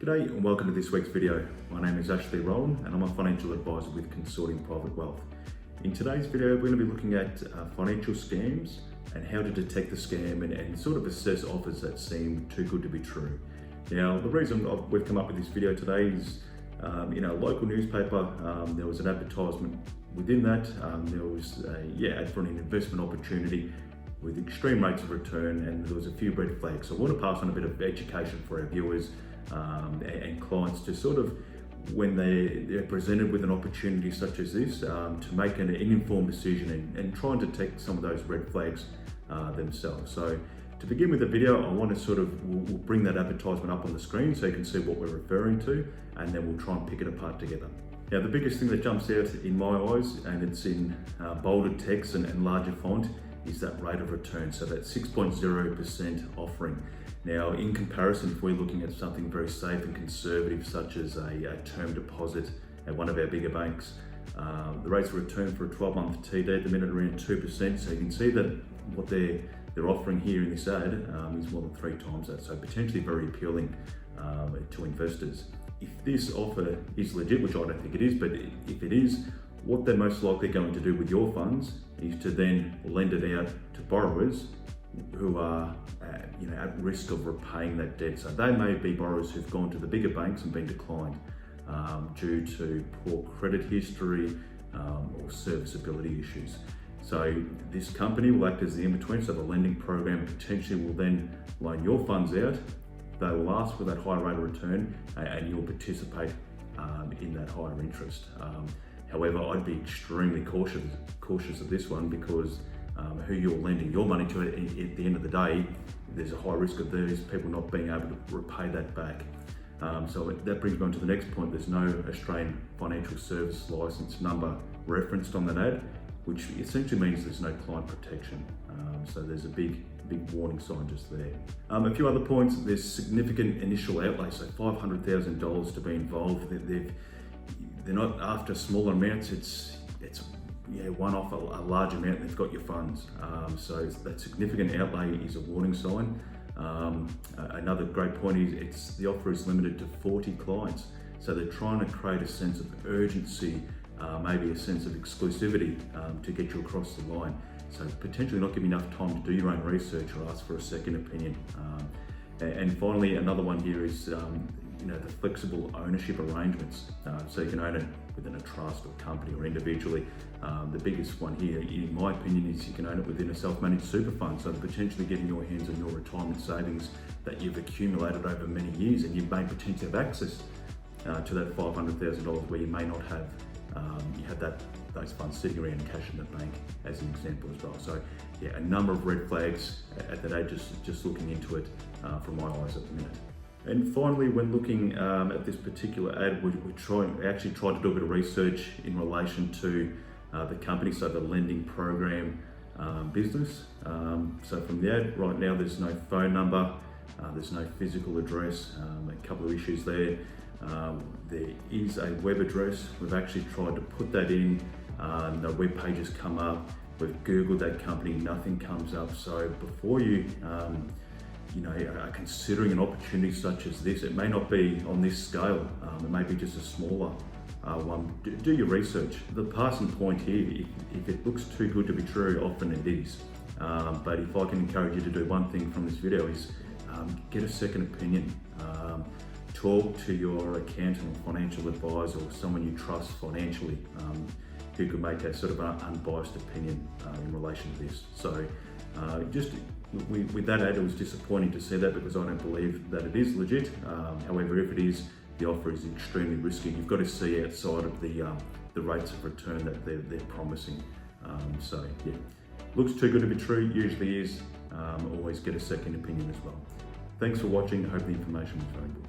G'day and welcome to this week's video. My name is Rowan and I'm a financial advisor with Consorting Private Wealth. In today's video, we're going to be looking at financial scams and how to detect the scam and sort of assess offers that seem too good to be true. Now, the reason we've come up with this video today is in a local newspaper, there was an advertisement within that. There was an ad for an investment opportunity with extreme rates of return, and there was a few red flags. So I want to pass on a bit of education for our viewers and clients to sort of, when they're presented with an opportunity such as this, to make an informed decision and try and detect some of those red flags themselves. So to begin with the video, I want to we'll bring that advertisement up on the screen so you can see what we're referring to, and then we'll try and pick it apart together. Now, the biggest thing that jumps out in my eyes, and it's in bolded text and larger font, is that rate of return, so that 6.0% offering. Now, in comparison, if we're looking at something very safe and conservative, such as a term deposit at one of our bigger banks, the rates of return for a 12-month TD at the minute are around 2%. So you can see that what they're offering here in this ad is more than 3 times that. So potentially very appealing to investors. If this offer is legit, which I don't think it is, but if it is, what they're most likely going to do with your funds is to then lend it out to borrowers who are at risk of repaying that debt. So they may be borrowers who've gone to the bigger banks and been declined due to poor credit history or serviceability issues. So this company will act as the in-between, so the lending program potentially will then loan your funds out. They will ask for that higher rate of return and you'll participate in that higher interest. However, I'd be extremely cautious of this one, because who you're lending your money to at the end of the day, there's a high risk of these people not being able to repay that back. So that brings me on to the next point. There's no Australian Financial Service Licence number referenced on that ad, which essentially means there's no client protection. So there's a big warning sign just there. A few other points. There's significant initial outlay, so $500,000 to be involved. They're not after smaller amounts. It's one off a large amount, they've got your funds. So that significant outlay is a warning sign. Another great point is the offer is limited to 40 clients. So they're trying to create a sense of urgency, maybe a sense of exclusivity to get you across the line. So potentially not giving enough time to do your own research or ask for a second opinion. And finally, another one here is the flexible ownership arrangements. So you can own it within a trust or company or individually. The biggest one here, in my opinion, is you can own it within a self-managed super fund. So potentially getting your hands on your retirement savings that you've accumulated over many years, and you may potentially have access to that $500,000 where you may not have. You have those funds sitting around cash in the bank, as an example as well. So yeah, a number of red flags at that age, just looking into it from my eyes at the minute. And finally, when looking at this particular ad, we actually tried to do a bit of research in relation to the company, so the lending program business. So from the ad right now, there's no phone number, there's no physical address, a couple of issues there. There is a web address. We've actually tried to put that in, no web pages come up. We've Googled that company, nothing comes up. So before you are considering an opportunity such as this, it may not be on this scale, it may be just a smaller one. Do your research. The passing point here, if it looks too good to be true, often it is. But if I can encourage you to do one thing from this video is get a second opinion. Talk to your accountant or financial advisor or someone you trust financially who could make a sort of an unbiased opinion in relation to this. So with that ad, it was disappointing to see that, because I don't believe that it is legit. However, if it is, the offer is extremely risky. You've got to see outside of the rates of return that they're promising. So yeah, looks too good to be true, usually is. Always get a second opinion as well. Thanks for watching. I hope the information was valuable.